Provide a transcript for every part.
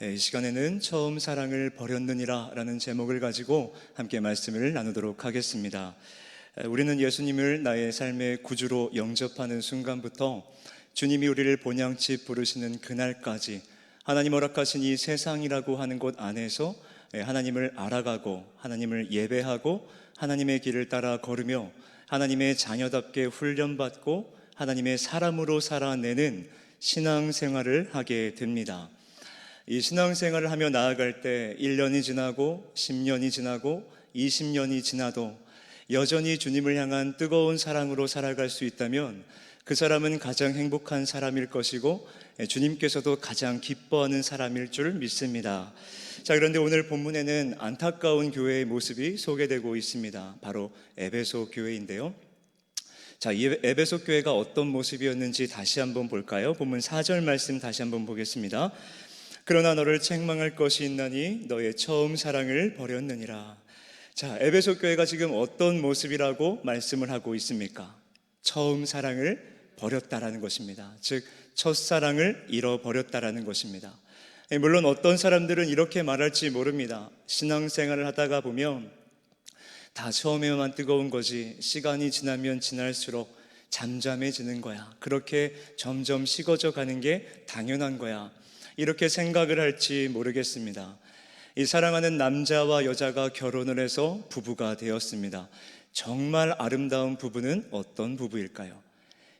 이 시간에는 처음 사랑을 버렸느니라 라는 제목을 가지고 함께 말씀을 나누도록 하겠습니다. 우리는 예수님을 나의 삶의 구주로 영접하는 순간부터 주님이 우리를 본향집 부르시는 그날까지 하나님 허락하신 이 세상이라고 하는 곳 안에서 하나님을 알아가고 하나님을 예배하고 하나님의 길을 따라 걸으며 하나님의 자녀답게 훈련받고 하나님의 사람으로 살아내는 신앙생활을 하게 됩니다. 이 신앙생활을 하며 나아갈 때 1년이 지나고 10년이 지나고 20년이 지나도 여전히 주님을 향한 뜨거운 사랑으로 살아갈 수 있다면 그 사람은 가장 행복한 사람일 것이고 주님께서도 가장 기뻐하는 사람일 줄 믿습니다. 자, 그런데 오늘 본문에는 안타까운 교회의 모습이 소개되고 있습니다. 바로 에베소 교회인데요. 자, 이 에베소 교회가 어떤 모습이었는지 다시 한번 볼까요? 본문 4절 말씀 다시 한번 보겠습니다. 그러나 너를 책망할 것이 있나니 너의 처음 사랑을 버렸느니라. 자, 에베소 교회가 지금 어떤 모습이라고 말씀을 하고 있습니까? 처음 사랑을 버렸다라는 것입니다. 즉 첫사랑을 잃어버렸다라는 것입니다. 물론 어떤 사람들은 이렇게 말할지 모릅니다. 신앙생활을 하다가 보면 다 처음에만 뜨거운 거지 시간이 지나면 지날수록 잠잠해지는 거야. 그렇게 점점 식어져 가는 게 당연한 거야. 이렇게 생각을 할지 모르겠습니다. 이 사랑하는 남자와 여자가 결혼을 해서 부부가 되었습니다. 정말 아름다운 부부는 어떤 부부일까요?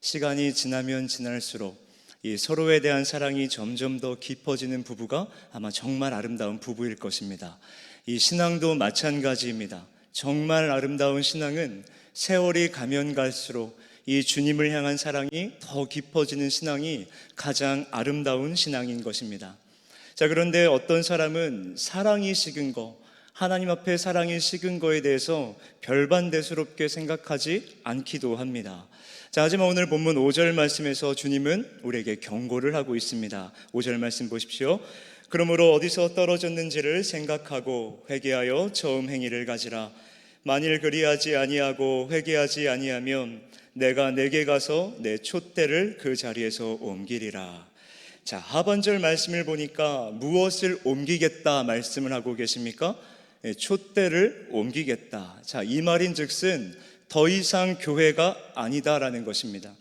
시간이 지나면 지날수록 이 서로에 대한 사랑이 점점 더 깊어지는 부부가 아마 정말 아름다운 부부일 것입니다. 이 신앙도 마찬가지입니다. 정말 아름다운 신앙은 세월이 가면 갈수록 이 주님을 향한 사랑이 더 깊어지는 신앙이 가장 아름다운 신앙인 것입니다. 자, 그런데 어떤 사람은 사랑이 식은 거, 하나님 앞에 사랑이 식은 거에 대해서 별반대스럽게 생각하지 않기도 합니다. 자, 하지만 오늘 본문 5절 말씀에서 주님은 우리에게 경고를 하고 있습니다. 5절 말씀 보십시오. 그러므로 어디서 떨어졌는지를 생각하고 회개하여 처음 행위를 가지라. 만일 그리하지 아니하고 회개하지 아니하면 내가 내게 가서 내 촛대를 그 자리에서 옮기리라. 자, 하반절 말씀을 보니까 무엇을 옮기겠다 말씀을 하고 계십니까? 촛대를 옮기겠다. 자, 이 말인즉슨 더 이상 교회가 아니다라는 것입니다.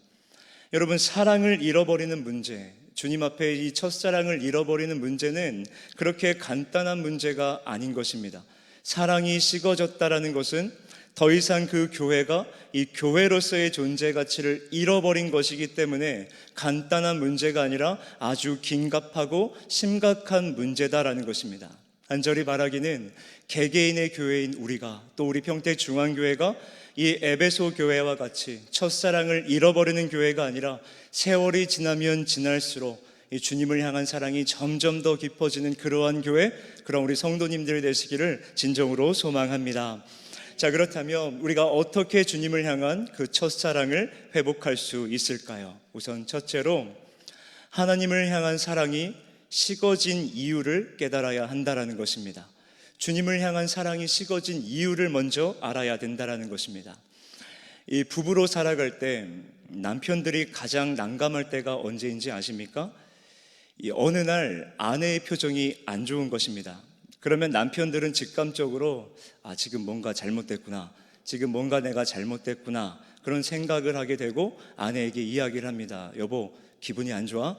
여러분, 사랑을 잃어버리는 문제, 주님 앞에 이 첫사랑을 잃어버리는 문제는 그렇게 간단한 문제가 아닌 것입니다. 사랑이 식어졌다라는 것은 더 이상 그 교회가 이 교회로서의 존재 가치를 잃어버린 것이기 때문에 간단한 문제가 아니라 아주 긴급하고 심각한 문제다라는 것입니다. 간절히 바라기는 개개인의 교회인 우리가, 또 우리 평택중앙교회가 이 에베소 교회와 같이 첫사랑을 잃어버리는 교회가 아니라 세월이 지나면 지날수록 이 주님을 향한 사랑이 점점 더 깊어지는 그러한 교회, 그런 우리 성도님들 되시기를 진정으로 소망합니다. 자, 그렇다면 우리가 어떻게 주님을 향한 그 첫사랑을 회복할 수 있을까요? 우선 첫째로 하나님을 향한 사랑이 식어진 이유를 깨달아야 한다는 것입니다. 주님을 향한 사랑이 식어진 이유를 먼저 알아야 된다는 것입니다. 이 부부로 살아갈 때 남편들이 가장 난감할 때가 언제인지 아십니까? 이 어느 날 아내의 표정이 안 좋은 것입니다. 그러면 남편들은 직감적으로 지금 뭔가 잘못됐구나, 지금 뭔가 내가 잘못됐구나, 그런 생각을 하게 되고 아내에게 이야기를 합니다. 여보, 기분이 안 좋아?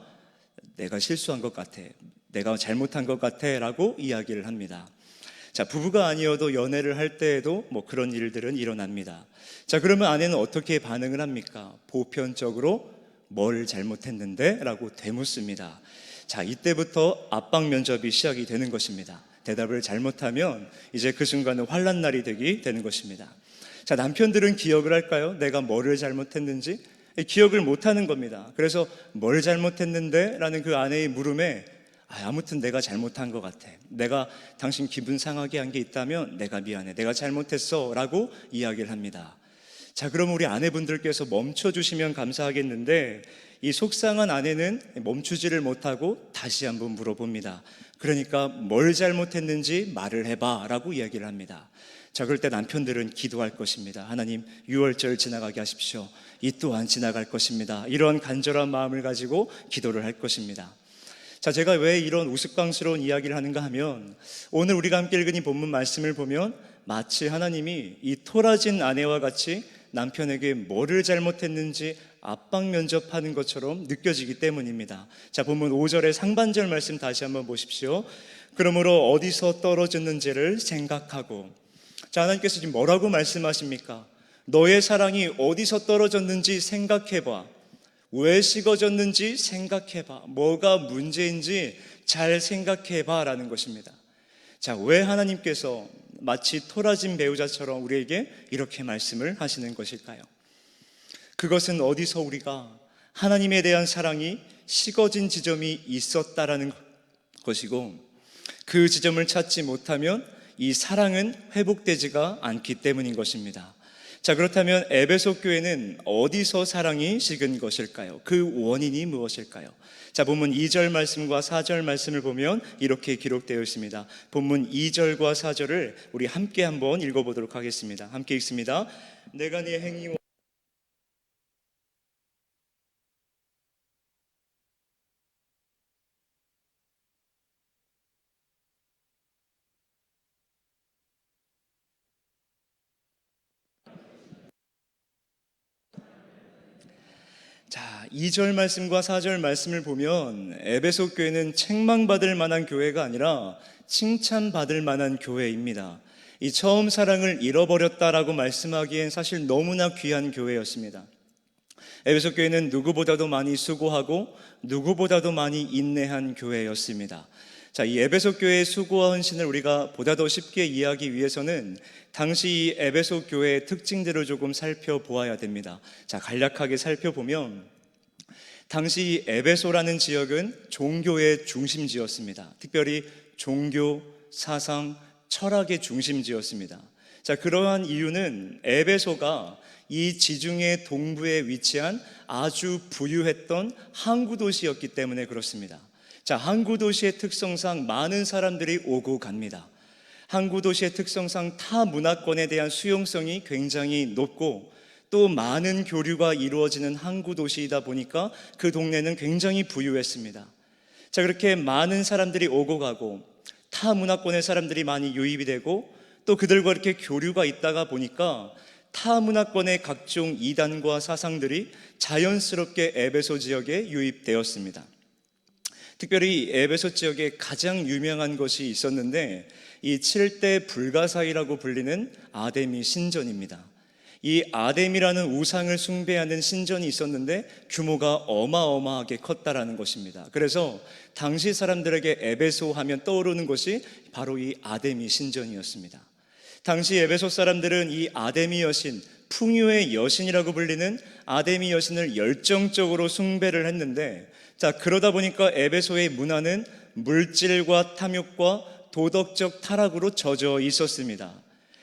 내가 실수한 것 같아, 내가 잘못한 것 같아 라고 이야기를 합니다. 자, 부부가 아니어도 연애를 할 때에도 그런 일들은 일어납니다. 자, 그러면 아내는 어떻게 반응을 합니까? 보편적으로 뭘 잘못했는데? 라고 되묻습니다. 자, 이때부터 압박 면접이 시작이 되는 것입니다. 대답을 잘못하면 이제 그 순간은 환란날이 되는 것입니다. 자, 남편들은 기억을 할까요? 내가 뭐를 잘못했는지? 기억을 못하는 겁니다. 그래서 뭘 잘못했는데? 라는 그 아내의 물음에 아무튼 내가 잘못한 것 같아, 내가 당신 기분 상하게 한 게 있다면 내가 미안해, 내가 잘못했어 라고 이야기를 합니다. 자, 그럼 우리 아내분들께서 멈춰주시면 감사하겠는데 이 속상한 아내는 멈추지를 못하고 다시 한번 물어봅니다. 그러니까 뭘 잘못했는지 말을 해봐 라고 이야기를 합니다. 자, 그럴 때 남편들은 기도할 것입니다. 하나님, 6월절 지나가게 하십시오. 이 또한 지나갈 것입니다. 이런 간절한 마음을 가지고 기도를 할 것입니다. 자, 제가 왜 이런 우스꽝스러운 이야기를 하는가 하면 오늘 우리가 함께 읽은 이 본문 말씀을 보면 마치 하나님이 이 토라진 아내와 같이 남편에게 뭐를 잘못했는지 압박 면접하는 것처럼 느껴지기 때문입니다. 자, 본문 5절의 상반절 말씀 다시 한번 보십시오. 그러므로 어디서 떨어졌는지를 생각하고. 자, 하나님께서 지금 뭐라고 말씀하십니까? 너의 사랑이 어디서 떨어졌는지 생각해봐. 왜 식어졌는지 생각해봐. 뭐가 문제인지 잘 생각해봐 라는 것입니다. 자, 왜 하나님께서 마치 토라진 배우자처럼 우리에게 이렇게 말씀을 하시는 것일까요? 그것은 어디서 우리가 하나님에 대한 사랑이 식어진 지점이 있었다라는 것이고, 그 지점을 찾지 못하면 이 사랑은 회복되지가 않기 때문인 것입니다. 자, 그렇다면 에베소 교회는 어디서 사랑이 식은 것일까요? 그 원인이 무엇일까요? 자, 본문 2절 말씀과 4절 말씀을 보면 이렇게 기록되어 있습니다. 본문 2절과 4절을 우리 함께 한번 읽어보도록 하겠습니다. 함께 읽습니다. 내가 네 행위와 자, 2절 말씀과 4절 말씀을 보면 에베소 교회는 책망받을 만한 교회가 아니라 칭찬받을 만한 교회입니다. 이 처음 사랑을 잃어버렸다라고 말씀하기엔 사실 너무나 귀한 교회였습니다. 에베소 교회는 누구보다도 많이 수고하고 누구보다도 많이 인내한 교회였습니다. 자, 이 에베소 교회의 수고와 헌신을 우리가 보다 더 쉽게 이해하기 위해서는 당시 이 에베소 교회의 특징들을 조금 살펴보아야 됩니다. 자, 간략하게 살펴보면 당시 이 에베소라는 지역은 종교의 중심지였습니다. 특별히 종교, 사상, 철학의 중심지였습니다. 자, 그러한 이유는 에베소가 이 지중해 동부에 위치한 아주 부유했던 항구 도시였기 때문에 그렇습니다. 자, 항구 도시의 특성상 많은 사람들이 오고 갑니다. 항구 도시의 특성상 타 문화권에 대한 수용성이 굉장히 높고 또 많은 교류가 이루어지는 항구 도시이다 보니까 그 동네는 굉장히 부유했습니다. 자, 그렇게 많은 사람들이 오고 가고 타 문화권의 사람들이 많이 유입이 되고 또 그들과 이렇게 교류가 있다가 보니까 타 문화권의 각종 이단과 사상들이 자연스럽게 에베소 지역에 유입되었습니다. 특별히 에베소 지역에 가장 유명한 것이 있었는데 이 7대 불가사의라고 불리는 아데미 신전입니다. 이 아데미라는 우상을 숭배하는 신전이 있었는데 규모가 어마어마하게 컸다라는 것입니다. 그래서 당시 사람들에게 에베소 하면 떠오르는 것이 바로 이 아데미 신전이었습니다. 당시 에베소 사람들은 이 아데미 여신, 풍요의 여신이라고 불리는 아데미 여신을 열정적으로 숭배를 했는데, 자, 그러다 보니까 에베소의 문화는 물질과 탐욕과 도덕적 타락으로 젖어 있었습니다.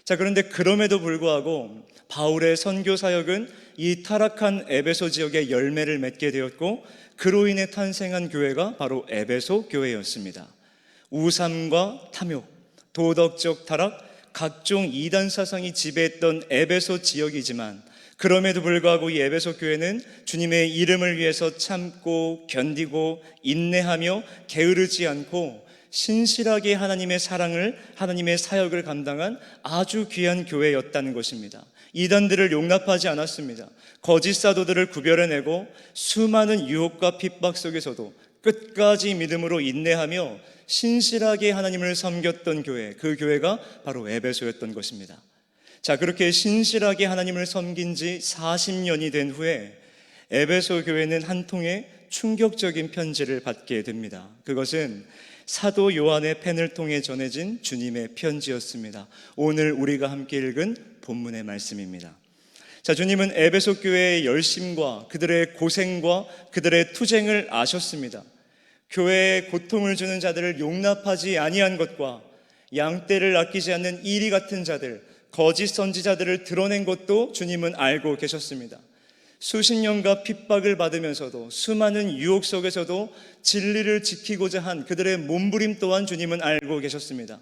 자, 그런데 그럼에도 불구하고 바울의 선교 사역은 이 타락한 에베소 지역에 열매를 맺게 되었고 그로 인해 탄생한 교회가 바로 에베소 교회였습니다. 우상과 탐욕, 도덕적 타락, 각종 이단 사상이 지배했던 에베소 지역이지만 그럼에도 불구하고 이 에베소 교회는 주님의 이름을 위해서 참고 견디고 인내하며 게으르지 않고 신실하게 하나님의 사랑을, 하나님의 사역을 감당한 아주 귀한 교회였다는 것입니다. 이단들을 용납하지 않았습니다. 거짓 사도들을 구별해내고 수많은 유혹과 핍박 속에서도 끝까지 믿음으로 인내하며 신실하게 하나님을 섬겼던 교회, 그 교회가 바로 에베소였던 것입니다. 자, 그렇게 신실하게 하나님을 섬긴 지 40년이 된 후에 에베소 교회는 한 통의 충격적인 편지를 받게 됩니다. 그것은 사도 요한의 펜을 통해 전해진 주님의 편지였습니다. 오늘 우리가 함께 읽은 본문의 말씀입니다. 자, 주님은 에베소 교회의 열심과 그들의 고생과 그들의 투쟁을 아셨습니다. 교회에 고통을 주는 자들을 용납하지 아니한 것과 양떼를 아끼지 않는 이리 같은 자들, 거짓 선지자들을 드러낸 것도 주님은 알고 계셨습니다. 수십 년간 핍박을 받으면서도 수많은 유혹 속에서도 진리를 지키고자 한 그들의 몸부림 또한 주님은 알고 계셨습니다.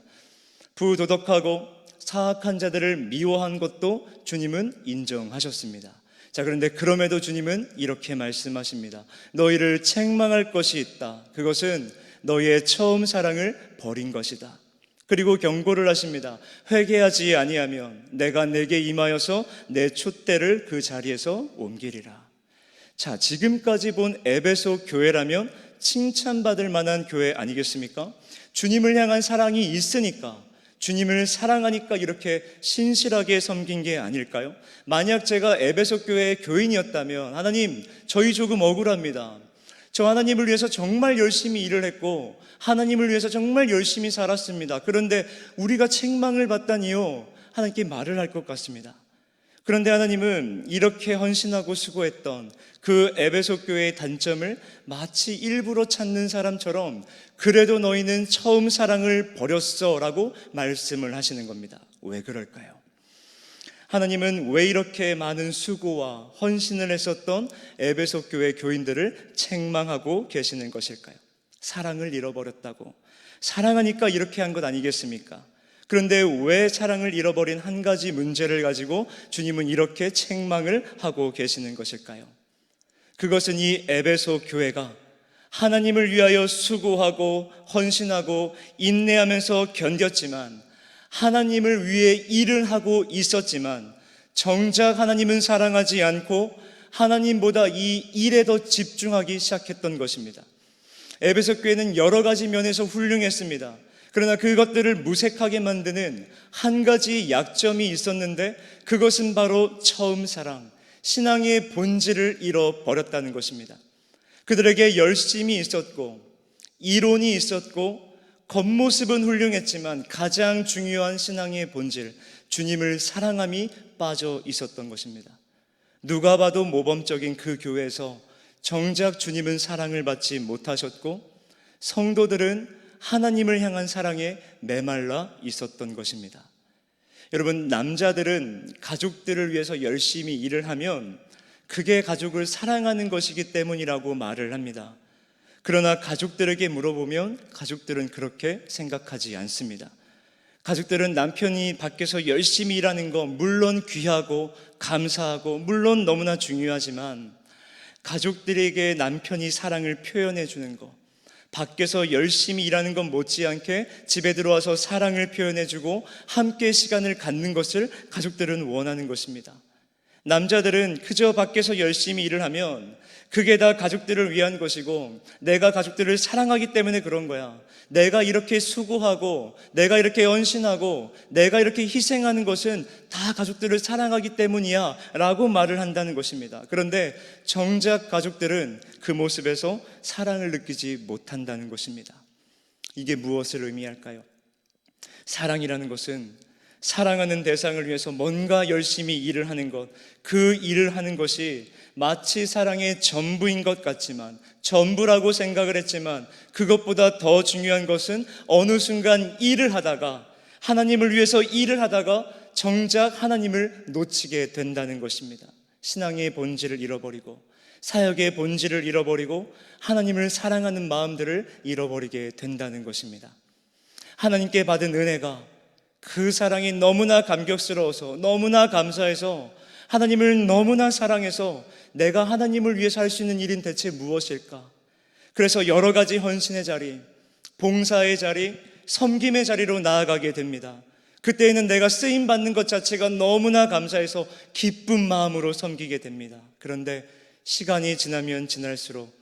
부도덕하고 사악한 자들을 미워한 것도 주님은 인정하셨습니다. 자, 그런데 그럼에도 주님은 이렇게 말씀하십니다. 너희를 책망할 것이 있다. 그것은 너희의 처음 사랑을 버린 것이다. 그리고 경고를 하십니다. 회개하지 아니하면 내가 내게 임하여서 내 촛대를 그 자리에서 옮기리라. 자, 지금까지 본 에베소 교회라면 칭찬받을 만한 교회 아니겠습니까? 주님을 향한 사랑이 있으니까, 주님을 사랑하니까 이렇게 신실하게 섬긴 게 아닐까요? 만약 제가 에베소 교회의 교인이었다면, 하나님, 저희 조금 억울합니다. 저 하나님을 위해서 정말 열심히 일을 했고 하나님을 위해서 정말 열심히 살았습니다. 그런데 우리가 책망을 받다니요, 하나님께 말을 할 것 같습니다. 그런데 하나님은 이렇게 헌신하고 수고했던 그 에베소 교회의 단점을 마치 일부러 찾는 사람처럼 그래도 너희는 처음 사랑을 버렸어 라고 말씀을 하시는 겁니다. 왜 그럴까요? 하나님은 왜 이렇게 많은 수고와 헌신을 했었던 에베소 교회 교인들을 책망하고 계시는 것일까요? 사랑을 잃어버렸다고, 사랑하니까 이렇게 한 것 아니겠습니까? 그런데 왜 사랑을 잃어버린 한 가지 문제를 가지고 주님은 이렇게 책망을 하고 계시는 것일까요? 그것은 이 에베소 교회가 하나님을 위하여 수고하고 헌신하고 인내하면서 견뎠지만, 하나님을 위해 일을 하고 있었지만 정작 하나님은 사랑하지 않고 하나님보다 이 일에 더 집중하기 시작했던 것입니다. 에베소 교회는 여러 가지 면에서 훌륭했습니다. 그러나 그것들을 무색하게 만드는 한 가지 약점이 있었는데, 그것은 바로 처음 사랑, 신앙의 본질을 잃어버렸다는 것입니다. 그들에게 열심이 있었고 이론이 있었고 겉모습은 훌륭했지만 가장 중요한 신앙의 본질, 주님을 사랑함이 빠져 있었던 것입니다. 누가 봐도 모범적인 그 교회에서 정작 주님은 사랑을 받지 못하셨고 성도들은 하나님을 향한 사랑에 메말라 있었던 것입니다. 여러분, 남자들은 가족들을 위해서 열심히 일을 하면 그게 가족을 사랑하는 것이기 때문이라고 말을 합니다. 그러나 가족들에게 물어보면 가족들은 그렇게 생각하지 않습니다. 가족들은 남편이 밖에서 열심히 일하는 거 물론 귀하고 감사하고 물론 너무나 중요하지만, 가족들에게 남편이 사랑을 표현해 주는 거, 밖에서 열심히 일하는 건 못지않게 집에 들어와서 사랑을 표현해 주고 함께 시간을 갖는 것을 가족들은 원하는 것입니다. 남자들은 그저 밖에서 열심히 일을 하면 그게 다 가족들을 위한 것이고 내가 가족들을 사랑하기 때문에 그런 거야, 내가 이렇게 수고하고 내가 이렇게 헌신하고 내가 이렇게 희생하는 것은 다 가족들을 사랑하기 때문이야 라고 말을 한다는 것입니다. 그런데 정작 가족들은 그 모습에서 사랑을 느끼지 못한다는 것입니다. 이게 무엇을 의미할까요? 사랑이라는 것은 사랑하는 대상을 위해서 뭔가 열심히 일을 하는 것, 그 일을 하는 것이 마치 사랑의 전부인 것 같지만, 전부라고 생각을 했지만 그것보다 더 중요한 것은 어느 순간 일을 하다가, 하나님을 위해서 일을 하다가 정작 하나님을 놓치게 된다는 것입니다. 신앙의 본질을 잃어버리고 사역의 본질을 잃어버리고 하나님을 사랑하는 마음들을 잃어버리게 된다는 것입니다. 하나님께 받은 은혜가, 그 사랑이 너무나 감격스러워서 너무나 감사해서 하나님을 너무나 사랑해서 내가 하나님을 위해서 할 수 있는 일은 대체 무엇일까? 그래서 여러 가지 헌신의 자리, 봉사의 자리, 섬김의 자리로 나아가게 됩니다. 그때에는 내가 쓰임받는 것 자체가 너무나 감사해서 기쁜 마음으로 섬기게 됩니다. 그런데 시간이 지나면 지날수록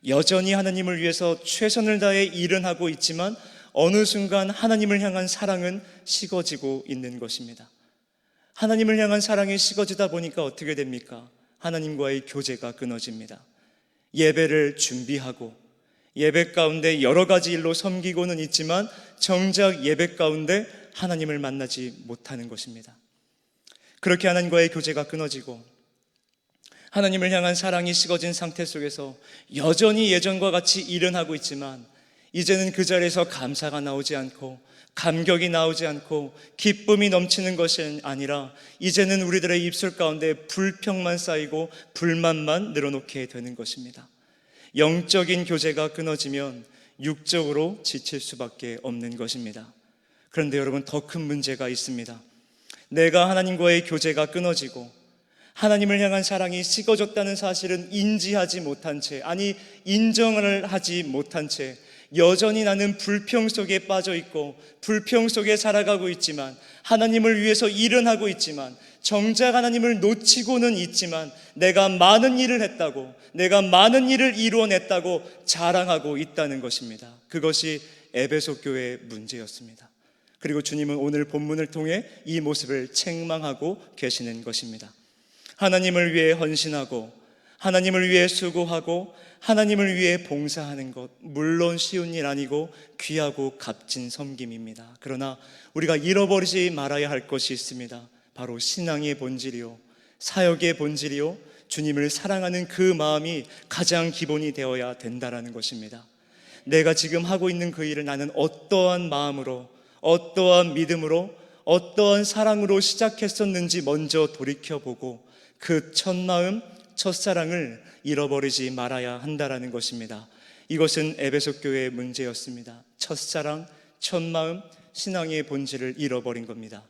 여전히 하나님을 위해서 최선을 다해 일은 하고 있지만 어느 순간 하나님을 향한 사랑은 식어지고 있는 것입니다. 하나님을 향한 사랑이 식어지다 보니까 어떻게 됩니까? 하나님과의 교제가 끊어집니다. 예배를 준비하고 예배 가운데 여러 가지 일로 섬기고는 있지만 정작 예배 가운데 하나님을 만나지 못하는 것입니다. 그렇게 하나님과의 교제가 끊어지고 하나님을 향한 사랑이 식어진 상태 속에서 여전히 예전과 같이 일은 하고 있지만 이제는 그 자리에서 감사가 나오지 않고 감격이 나오지 않고 기쁨이 넘치는 것이 아니라 이제는 우리들의 입술 가운데 불평만 쌓이고 불만만 늘어놓게 되는 것입니다. 영적인 교제가 끊어지면 육적으로 지칠 수밖에 없는 것입니다. 그런데 여러분, 더 큰 문제가 있습니다. 내가 하나님과의 교제가 끊어지고 하나님을 향한 사랑이 식어졌다는 사실은 인지하지 못한 채, 아니 인정을 하지 못한 채 여전히 나는 불평 속에 빠져 있고 불평 속에 살아가고 있지만, 하나님을 위해서 일은 하고 있지만 정작 하나님을 놓치고는 있지만 내가 많은 일을 했다고, 내가 많은 일을 이루어냈다고 자랑하고 있다는 것입니다. 그것이 에베소 교회의 문제였습니다. 그리고 주님은 오늘 본문을 통해 이 모습을 책망하고 계시는 것입니다. 하나님을 위해 헌신하고 하나님을 위해 수고하고 하나님을 위해 봉사하는 것, 물론 쉬운 일 아니고 귀하고 값진 섬김입니다. 그러나 우리가 잃어버리지 말아야 할 것이 있습니다. 바로 신앙의 본질이요, 사역의 본질이요, 주님을 사랑하는 그 마음이 가장 기본이 되어야 된다는 것입니다. 내가 지금 하고 있는 그 일을 나는 어떠한 마음으로, 어떠한 믿음으로, 어떠한 사랑으로 시작했었는지 먼저 돌이켜보고 그 첫 마음, 첫사랑을 잃어버리지 말아야 한다는 것입니다. 이것은 에베소 교회의 문제였습니다. 첫사랑, 첫마음, 신앙의 본질을 잃어버린 겁니다.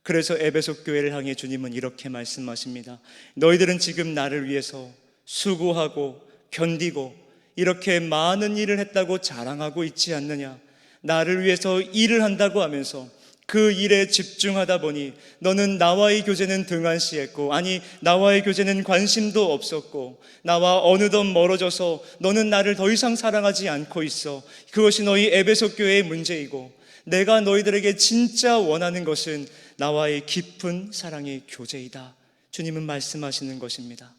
그래서 에베소 교회를 향해 주님은 이렇게 말씀하십니다. 너희들은 지금 나를 위해서 수고하고 견디고 이렇게 많은 일을 했다고 자랑하고 있지 않느냐? 나를 위해서 일을 한다고 하면서 그 일에 집중하다 보니 너는 나와의 교제는 등한시했고, 아니 나와의 교제는 관심도 없었고, 나와 어느덧 멀어져서 너는 나를 더 이상 사랑하지 않고 있어. 그것이 너희 에베소 교회의 문제이고, 내가 너희들에게 진짜 원하는 것은 나와의 깊은 사랑의 교제이다. 주님은 말씀하시는 것입니다.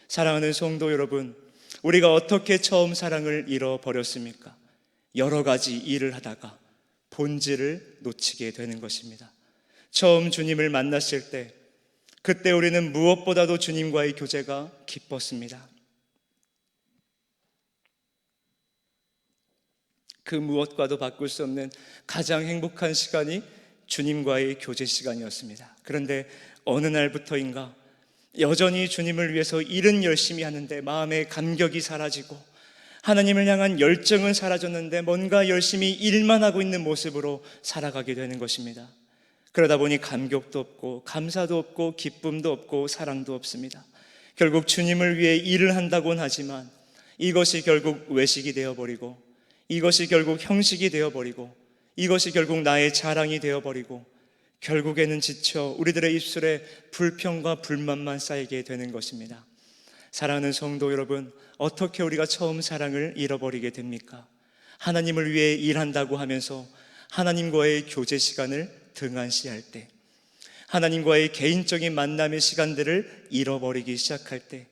사랑하는 성도 여러분, 우리가 어떻게 처음 사랑을 잃어버렸습니까? 여러 가지 일을 하다가 본질을 놓치게 되는 것입니다. 처음 주님을 만났을 때, 그때 우리는 무엇보다도 주님과의 교제가 기뻤습니다. 그 무엇과도 바꿀 수 없는 가장 행복한 시간이 주님과의 교제 시간이었습니다. 그런데 어느 날부터인가 여전히 주님을 위해서 일은 열심히 하는데 마음의 감격이 사라지고 하나님을 향한 열정은 사라졌는데 뭔가 열심히 일만 하고 있는 모습으로 살아가게 되는 것입니다. 그러다 보니 감격도 없고 감사도 없고 기쁨도 없고 사랑도 없습니다. 결국 주님을 위해 일을 한다고는 하지만 이것이 결국 외식이 되어버리고, 이것이 결국 형식이 되어버리고, 이것이 결국 나의 자랑이 되어버리고, 결국에는 지쳐 우리들의 입술에 불평과 불만만 쌓이게 되는 것입니다. 사랑하는 성도 여러분, 어떻게 우리가 처음 사랑을 잃어버리게 됩니까? 하나님을 위해 일한다고 하면서 하나님과의 교제 시간을 등한시할 때, 하나님과의 개인적인 만남의 시간들을 잃어버리기 시작할 때,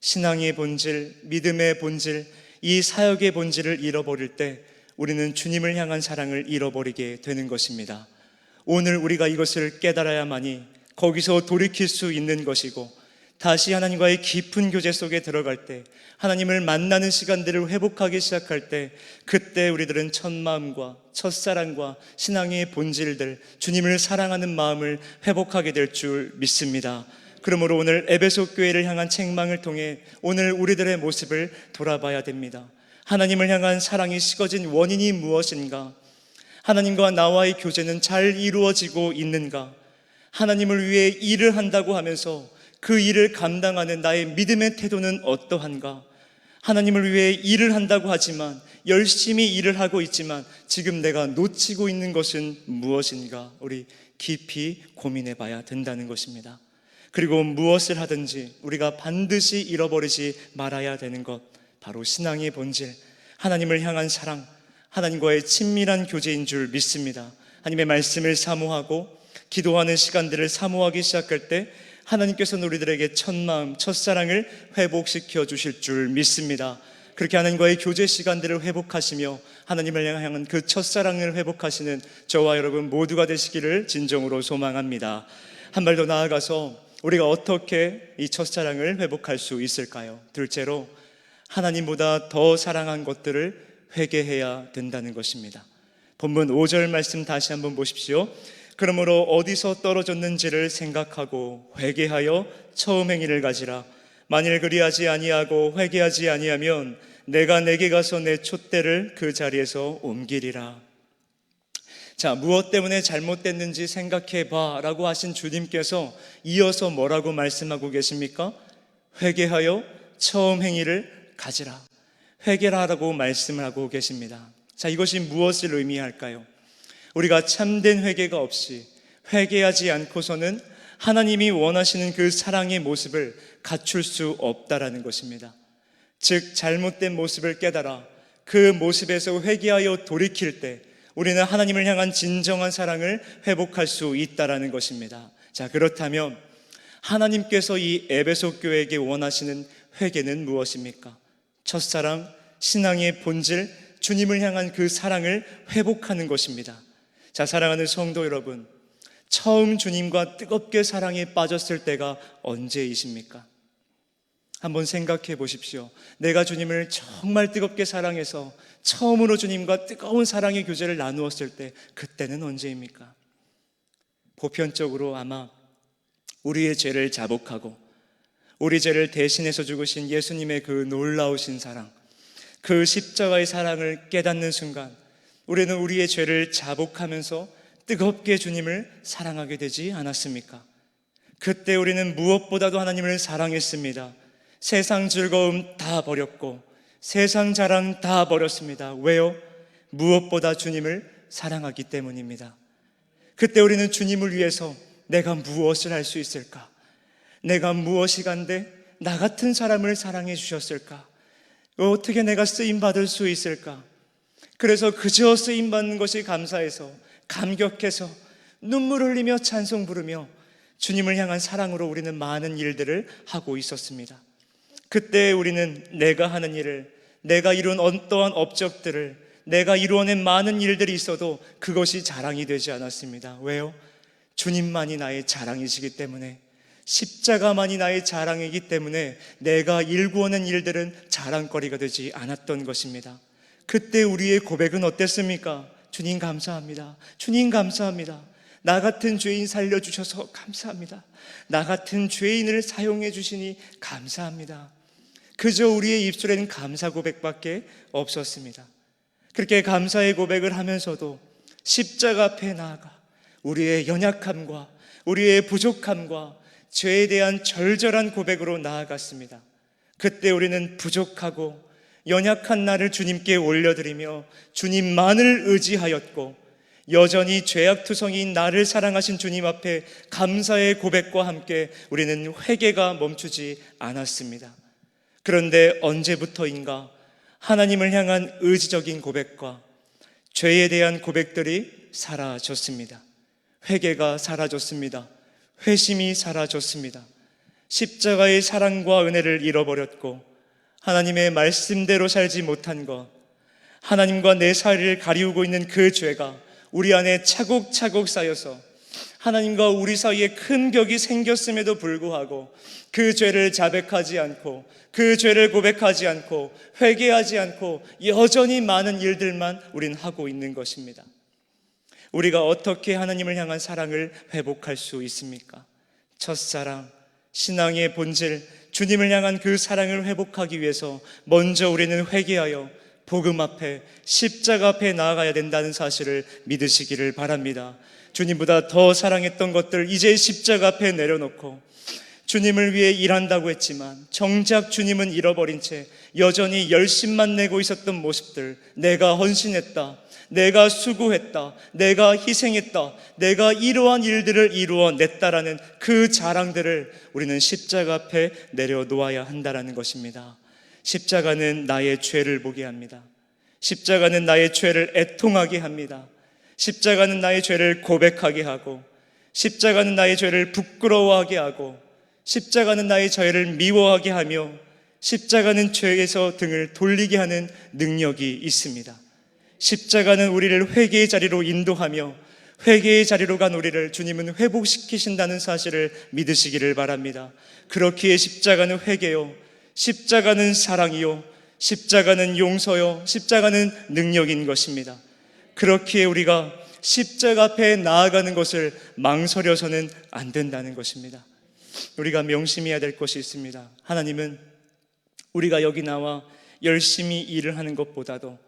신앙의 본질, 믿음의 본질, 이 사역의 본질을 잃어버릴 때 우리는 주님을 향한 사랑을 잃어버리게 되는 것입니다. 오늘 우리가 이것을 깨달아야만이 거기서 돌이킬 수 있는 것이고, 다시 하나님과의 깊은 교제 속에 들어갈 때, 하나님을 만나는 시간들을 회복하기 시작할 때, 그때 우리들은 첫 마음과 첫사랑과 신앙의 본질들, 주님을 사랑하는 마음을 회복하게 될 줄 믿습니다. 그러므로 오늘 에베소 교회를 향한 책망을 통해 오늘 우리들의 모습을 돌아봐야 됩니다. 하나님을 향한 사랑이 식어진 원인이 무엇인가? 하나님과 나와의 교제는 잘 이루어지고 있는가? 하나님을 위해 일을 한다고 하면서 그 일을 감당하는 나의 믿음의 태도는 어떠한가? 하나님을 위해 일을 한다고 하지만, 열심히 일을 하고 있지만 지금 내가 놓치고 있는 것은 무엇인가? 우리 깊이 고민해 봐야 된다는 것입니다. 그리고 무엇을 하든지 우리가 반드시 잃어버리지 말아야 되는 것, 바로 신앙의 본질, 하나님을 향한 사랑, 하나님과의 친밀한 교제인 줄 믿습니다. 하나님의 말씀을 사모하고 기도하는 시간들을 사모하기 시작할 때 하나님께서는 우리들에게 첫 마음, 첫사랑을 회복시켜 주실 줄 믿습니다. 그렇게 하나님과의 교제 시간들을 회복하시며 하나님을 향한 그 첫사랑을 회복하시는 저와 여러분 모두가 되시기를 진정으로 소망합니다. 한 발 더 나아가서 우리가 어떻게 이 첫사랑을 회복할 수 있을까요? 둘째로, 하나님보다 더 사랑한 것들을 회개해야 된다는 것입니다. 본문 5절 말씀 다시 한번 보십시오. 그러므로 어디서 떨어졌는지를 생각하고 회개하여 처음 행위를 가지라. 만일 그리하지 아니하고 회개하지 아니하면 내가 내게 가서 내 촛대를 그 자리에서 옮기리라. 자, 무엇 때문에 잘못됐는지 생각해 봐 라고 하신 주님께서 이어서 뭐라고 말씀하고 계십니까? 회개하여 처음 행위를 가지라. 회개하라고 말씀을 하고 계십니다. 자, 이것이 무엇을 의미할까요? 우리가 참된 회개가 없이, 회개하지 않고서는 하나님이 원하시는 그 사랑의 모습을 갖출 수 없다라는 것입니다. 즉, 잘못된 모습을 깨달아 그 모습에서 회개하여 돌이킬 때 우리는 하나님을 향한 진정한 사랑을 회복할 수 있다라는 것입니다. 자, 그렇다면 하나님께서 이 에베소 교회에게 원하시는 회개는 무엇입니까? 첫사랑, 신앙의 본질, 주님을 향한 그 사랑을 회복하는 것입니다. 자, 사랑하는 성도 여러분, 처음 주님과 뜨겁게 사랑에 빠졌을 때가 언제이십니까? 한번 생각해 보십시오. 내가 주님을 정말 뜨겁게 사랑해서 처음으로 주님과 뜨거운 사랑의 교제를 나누었을 때, 그때는 언제입니까? 보편적으로 아마 우리의 죄를 자복하고 우리 죄를 대신해서 죽으신 예수님의 그 놀라우신 사랑, 그 십자가의 사랑을 깨닫는 순간 우리는 우리의 죄를 자복하면서 뜨겁게 주님을 사랑하게 되지 않았습니까? 그때 우리는 무엇보다도 하나님을 사랑했습니다. 세상 즐거움 다 버렸고 세상 자랑 다 버렸습니다. 왜요? 무엇보다 주님을 사랑하기 때문입니다. 그때 우리는 주님을 위해서 내가 무엇을 할 수 있을까? 내가 무엇이 간데 나 같은 사람을 사랑해 주셨을까? 어떻게 내가 쓰임받을 수 있을까? 그래서 그저 쓰임받는 것이 감사해서, 감격해서 눈물 흘리며 찬송 부르며 주님을 향한 사랑으로 우리는 많은 일들을 하고 있었습니다. 그때 우리는 내가 하는 일을, 내가 이룬 어떠한 업적들을, 내가 이루어낸 많은 일들이 있어도 그것이 자랑이 되지 않았습니다. 왜요? 주님만이 나의 자랑이시기 때문에, 십자가만이 나의 자랑이기 때문에 내가 일구어낸 일들은 자랑거리가 되지 않았던 것입니다. 그때 우리의 고백은 어땠습니까? 주님 감사합니다. 주님 감사합니다. 나 같은 죄인 살려주셔서 감사합니다. 나 같은 죄인을 사용해 주시니 감사합니다. 그저 우리의 입술에는 감사 고백밖에 없었습니다. 그렇게 감사의 고백을 하면서도 십자가 앞에 나아가 우리의 연약함과 우리의 부족함과 죄에 대한 절절한 고백으로 나아갔습니다. 그때 우리는 부족하고 연약한 나를 주님께 올려드리며 주님만을 의지하였고, 여전히 죄악투성이인 나를 사랑하신 주님 앞에 감사의 고백과 함께 우리는 회개가 멈추지 않았습니다. 그런데 언제부터인가 하나님을 향한 의지적인 고백과 죄에 대한 고백들이 사라졌습니다. 회개가 사라졌습니다. 회심이 사라졌습니다. 십자가의 사랑과 은혜를 잃어버렸고 하나님의 말씀대로 살지 못한 것, 하나님과 내 사이를 가리우고 있는 그 죄가 우리 안에 차곡차곡 쌓여서 하나님과 우리 사이에 큰 벽이 생겼음에도 불구하고 그 죄를 자백하지 않고, 그 죄를 고백하지 않고, 회개하지 않고 여전히 많은 일들만 우린 하고 있는 것입니다. 우리가 어떻게 하나님을 향한 사랑을 회복할 수 있습니까? 첫사랑, 신앙의 본질, 주님을 향한 그 사랑을 회복하기 위해서 먼저 우리는 회개하여 복음 앞에, 십자가 앞에 나아가야 된다는 사실을 믿으시기를 바랍니다. 주님보다 더 사랑했던 것들 이제 십자가 앞에 내려놓고 주님을 위해 일한다고 했지만 정작 주님은 잃어버린 채 여전히 열심만 내고 있었던 모습들, 내가 헌신했다, 내가 수고했다, 내가 희생했다, 내가 이러한 일들을 이루어냈다라는 그 자랑들을 우리는 십자가 앞에 내려놓아야 한다는 것입니다. 십자가는 나의 죄를 보게 합니다. 십자가는 나의 죄를 애통하게 합니다. 십자가는 나의 죄를 고백하게 하고, 십자가는 나의 죄를 부끄러워하게 하고, 십자가는 나의 죄를 미워하게 하며, 십자가는 죄에서 등을 돌리게 하는 능력이 있습니다. 십자가는 우리를 회개의 자리로 인도하며 회개의 자리로 간 우리를 주님은 회복시키신다는 사실을 믿으시기를 바랍니다. 그렇기에 십자가는 회개요, 십자가는 사랑이요, 십자가는 용서요, 십자가는 능력인 것입니다. 그렇기에 우리가 십자가 앞에 나아가는 것을 망설여서는 안 된다는 것입니다. 우리가 명심해야 될 것이 있습니다. 하나님은 우리가 여기 나와 열심히 일을 하는 것보다도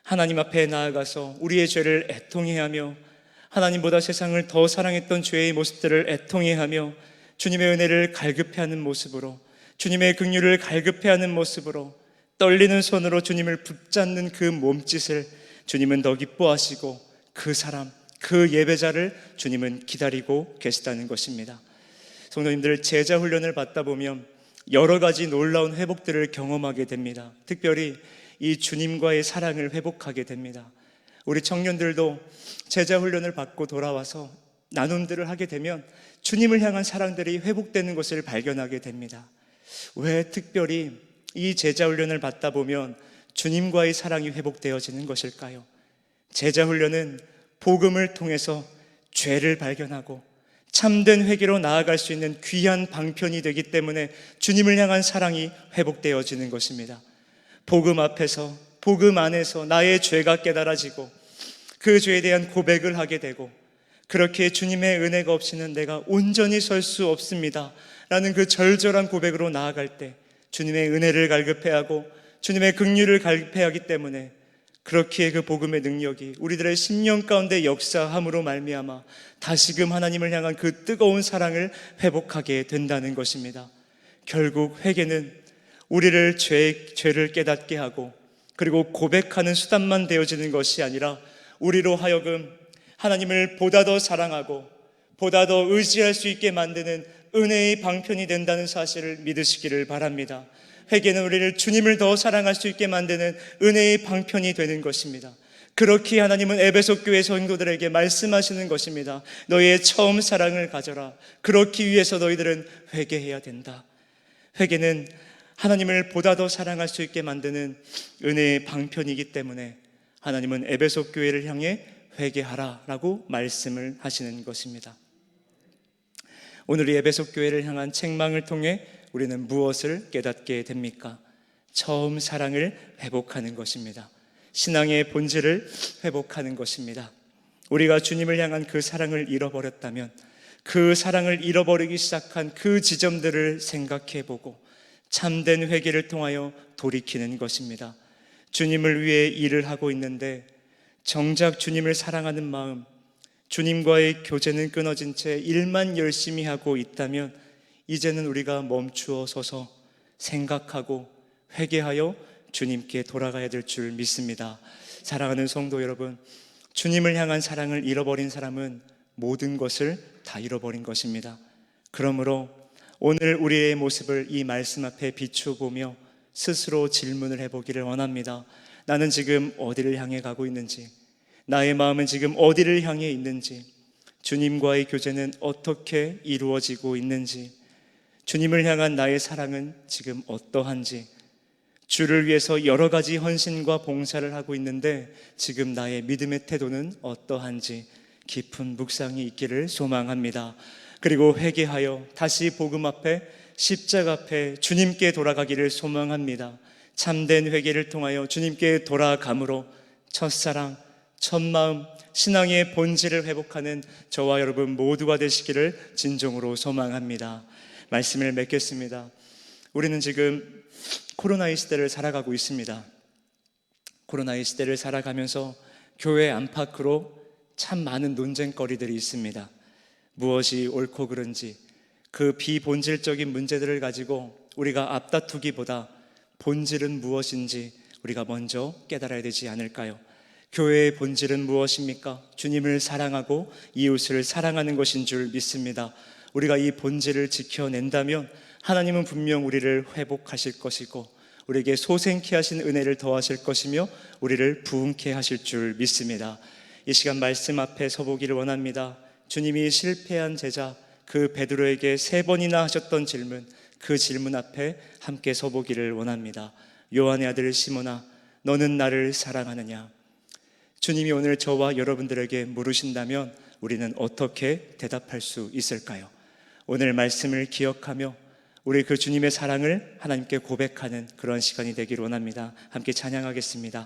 하나님 앞에 나아가서 우리의 죄를 애통해하며 하나님보다 세상을 더 사랑했던 죄의 모습들을 애통해하며 주님의 은혜를 갈급해하는 모습으로, 주님의 긍휼을 갈급해하는 모습으로 떨리는 손으로 주님을 붙잡는 그 몸짓을 주님은 더 기뻐하시고 그 사람, 그 예배자를 주님은 기다리고 계시다는 것입니다. 성도님들, 제자 훈련을 받다 보면 여러 가지 놀라운 회복들을 경험하게 됩니다. 특별히 이 주님과의 사랑을 회복하게 됩니다. 우리 청년들도 제자 훈련을 받고 돌아와서 나눔들을 하게 되면 주님을 향한 사랑들이 회복되는 것을 발견하게 됩니다. 왜 특별히 이 제자 훈련을 받다 보면 주님과의 사랑이 회복되어지는 것일까요? 제자 훈련은 복음을 통해서 죄를 발견하고 참된 회개로 나아갈 수 있는 귀한 방편이 되기 때문에 주님을 향한 사랑이 회복되어지는 것입니다. 복음 앞에서, 복음 안에서 나의 죄가 깨달아지고 그 죄에 대한 고백을 하게 되고, 그렇게 주님의 은혜가 없이는 내가 온전히 설 수 없습니다 라는 그 절절한 고백으로 나아갈 때 주님의 은혜를 갈급해야 하고 주님의 긍휼을 갈급해야 하기 때문에, 그렇기에 그 복음의 능력이 우리들의 심령 가운데 역사함으로 말미암아 다시금 하나님을 향한 그 뜨거운 사랑을 회복하게 된다는 것입니다. 결국 회개는 우리를 죄를 깨닫게 하고 그리고 고백하는 수단만 되어지는 것이 아니라 우리로 하여금 하나님을 보다 더 사랑하고 보다 더 의지할 수 있게 만드는 은혜의 방편이 된다는 사실을 믿으시기를 바랍니다. 회개는 우리를 주님을 더 사랑할 수 있게 만드는 은혜의 방편이 되는 것입니다. 그렇게 하나님은 에베소 교회 성도들에게 말씀하시는 것입니다. 너희의 처음 사랑을 가져라. 그렇기 위해서 너희들은 회개해야 된다. 회개는 하나님을 보다 더 사랑할 수 있게 만드는 은혜의 방편이기 때문에 하나님은 에베소 교회를 향해 회개하라라고 말씀을 하시는 것입니다. 오늘 이 에베소 교회를 향한 책망을 통해 우리는 무엇을 깨닫게 됩니까? 처음 사랑을 회복하는 것입니다. 신앙의 본질을 회복하는 것입니다. 우리가 주님을 향한 그 사랑을 잃어버렸다면 그 사랑을 잃어버리기 시작한 그 지점들을 생각해보고 참된 회개를 통하여 돌이키는 것입니다. 주님을 위해 일을 하고 있는데 정작 주님을 사랑하는 마음, 주님과의 교제는 끊어진 채 일만 열심히 하고 있다면 이제는 우리가 멈추어 서서 생각하고 회개하여 주님께 돌아가야 될 줄 믿습니다. 사랑하는 성도 여러분, 주님을 향한 사랑을 잃어버린 사람은 모든 것을 다 잃어버린 것입니다. 그러므로 오늘 우리의 모습을 이 말씀 앞에 비추어보며 스스로 질문을 해보기를 원합니다. 나는 지금 어디를 향해 가고 있는지, 나의 마음은 지금 어디를 향해 있는지, 주님과의 교제는 어떻게 이루어지고 있는지, 주님을 향한 나의 사랑은 지금 어떠한지, 주를 위해서 여러 가지 헌신과 봉사를 하고 있는데 지금 나의 믿음의 태도는 어떠한지 깊은 묵상이 있기를 소망합니다. 그리고 회개하여 다시 복음 앞에, 십자가 앞에 주님께 돌아가기를 소망합니다. 참된 회개를 통하여 주님께 돌아감으로 첫사랑, 첫마음, 신앙의 본질을 회복하는 저와 여러분 모두가 되시기를 진정으로 소망합니다. 말씀을 맺겠습니다. 우리는 지금 코로나의 시대를 살아가고 있습니다. 코로나의 시대를 살아가면서 교회 안팎으로 참 많은 논쟁거리들이 있습니다. 무엇이 옳고 그른지, 그 비본질적인 문제들을 가지고 우리가 앞다투기보다 본질은 무엇인지 우리가 먼저 깨달아야 되지 않을까요? 교회의 본질은 무엇입니까? 주님을 사랑하고 이웃을 사랑하는 것인 줄 믿습니다. 우리가 이 본질을 지켜낸다면 하나님은 분명 우리를 회복하실 것이고 우리에게 소생케 하신 은혜를 더하실 것이며 우리를 부흥케 하실 줄 믿습니다. 이 시간 말씀 앞에 서보기를 원합니다. 주님이 실패한 제자 그 베드로에게 3번이나 하셨던 질문, 그 질문 앞에 함께 서보기를 원합니다. 요한의 아들 시몬아, 너는 나를 사랑하느냐? 주님이 오늘 저와 여러분들에게 물으신다면 우리는 어떻게 대답할 수 있을까요? 오늘 말씀을 기억하며 우리 그 주님의 사랑을 하나님께 고백하는 그런 시간이 되기를 원합니다. 함께 찬양하겠습니다.